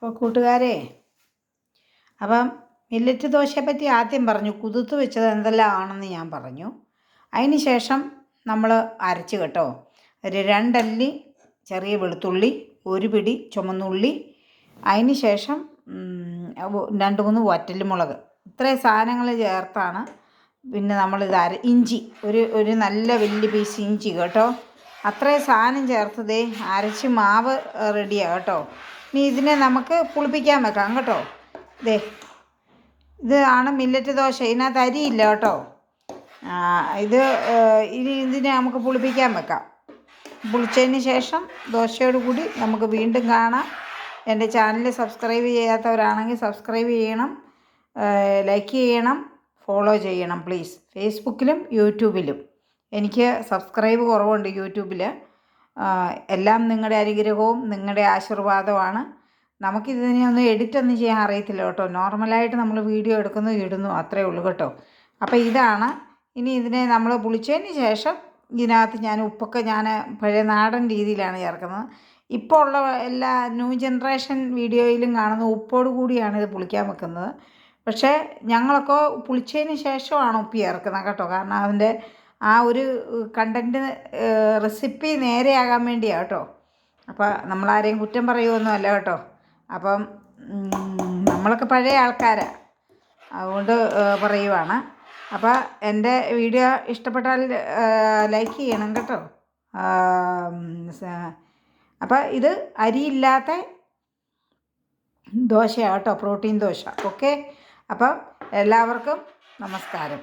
അപ്പോൾ കൂട്ടുകാരെ, അപ്പം മില്ലറ്റ് ദോശയെപ്പറ്റി ആദ്യം പറഞ്ഞു, കുതിർത്ത് വെച്ചത് എന്തെല്ലാം ആണെന്ന് ഞാൻ പറഞ്ഞു. അതിന് ശേഷം നമ്മൾ അരച്ച് കേട്ടോ, ഒരു 2 അല്ലി ചെറിയ വെളുത്തുള്ളി, 1 പിടി ചുമന്നുള്ളി, അതിന് ശേഷം 2-3 വറ്റൽമുളക്, ഇത്രയും സാധനങ്ങൾ ചേർത്താണ്. പിന്നെ നമ്മളിത് ഇഞ്ചി, ഒരു നല്ല വലിയ പീസ് ഇഞ്ചി കേട്ടോ, അത്രയും സാധനം ചേർത്തതേ അരച്ച് മാവ് റെഡിയാണ് കേട്ടോ. ഇനി ഇതിനെ നമുക്ക് പുളിപ്പിക്കാൻ വെക്കാം കേട്ടോ. ഇതാണ് മില്ലറ്റ് ദോശ. ഇതിനകത്ത് അരിയില്ല കേട്ടോ. ഇതിനെ നമുക്ക് പുളിപ്പിക്കാൻ വെക്കാം. പുളിച്ചതിന് ശേഷം ദോശയോട് കൂടി നമുക്ക് വീണ്ടും കാണാം. എൻ്റെ ചാനൽ സബ്സ്ക്രൈബ് ചെയ്യാത്തവരാണെങ്കിൽ സബ്സ്ക്രൈബ് ചെയ്യണം, ലൈക്ക് ചെയ്യണം, ഫോളോ ചെയ്യണം പ്ലീസ്. ഫേസ്ബുക്കിലും യൂട്യൂബിലും എനിക്ക് സബ്സ്ക്രൈബ് കുറവുണ്ട് യൂട്യൂബിൽ. എല്ലാം നിങ്ങളുടെ അനുഗ്രഹവും നിങ്ങളുടെ ആശീർവാദമാണ്. നമുക്കിതിനെ ഒന്ന് എഡിറ്റൊന്നും ചെയ്യാൻ അറിയത്തില്ല കേട്ടോ. നോർമലായിട്ട് നമ്മൾ വീഡിയോ എടുക്കുന്നു, ഇടുന്നു, അത്രയേ ഉള്ളൂ കേട്ടോ. അപ്പോൾ ഇതാണ്. ഇനി ഇതിനെ നമ്മൾ പുളിച്ചതിന് ശേഷം ഇതിനകത്ത് ഞാൻ ഉപ്പൊക്കെ പഴയ നാടൻ രീതിയിലാണ് ചേർക്കുന്നത്. ഇപ്പോൾ ഉള്ള എല്ലാ ന്യൂ ജനറേഷൻ വീഡിയോയിലും കാണുന്ന ഉപ്പോട് കൂടിയാണ് ഇത് പുളിക്കാൻ വെക്കുന്നത്. പക്ഷേ ഞങ്ങളൊക്കെ പുളിച്ചതിന് ശേഷമാണ് ഉപ്പ് ചേർക്കുന്നത് കേട്ടോ. കാരണം അതിൻ്റെ ആ ഒരു കണ്ടൻറ്റ് റെസിപ്പി നേരെയാകാൻ വേണ്ടിയാണ് കേട്ടോ. അപ്പോൾ നമ്മളാരെയും കുറ്റം പറയുമൊന്നുമല്ല കേട്ടോ. അപ്പം നമ്മളൊക്കെ പഴയ ആൾക്കാരാണ്, അതുകൊണ്ട് പറയുവാണ്. അപ്പോൾ എൻ്റെ വീഡിയോ ഇഷ്ടപ്പെട്ടാൽ ലൈക്ക് ചെയ്യണം കേട്ടോ. അപ്പോൾ ഇത് അരിയില്ലാത്ത ദോശയാണ് കേട്ടോ, പ്രോട്ടീൻ ദോശ. ഓക്കെ, അപ്പം എല്ലാവർക്കും നമസ്കാരം.